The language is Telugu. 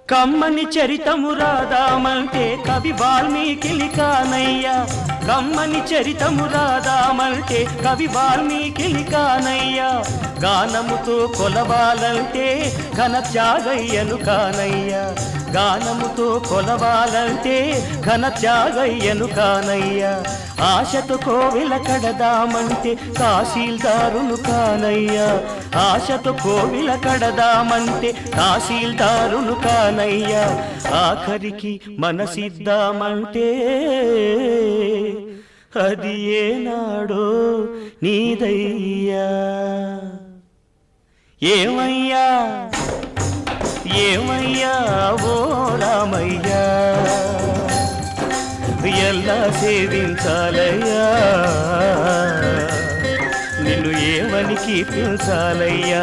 కమ్మని చరితము రాదామంటే కవి వాల్మీకి కానయ్యా కమ్మని చరితము రాదామంటే కవి వాల్మీకి కానయ్యా గానముతో కొలవాలంటే ఘన త్యాగయ్యను కానయ్యా గానముతో కొలవాలంటే ఘన త్యాగయ్యను కానయ్యా ఆశతో కోవిల కడదామంటే తహసీల్దారును కానయ్యా ఆశతో కోవిల కడదామంటే తహసీల్దారును కానయ్యా ఆఖరికి మనసిద్దామంటే అది ఏనాడో నీదయ్యా ఏమయ్యా ఏమయ్యా ఓ రామయ్యా ఎలా సేవించాలయ్యా నిన్ను ఏమని కీర్తించాలయ్యా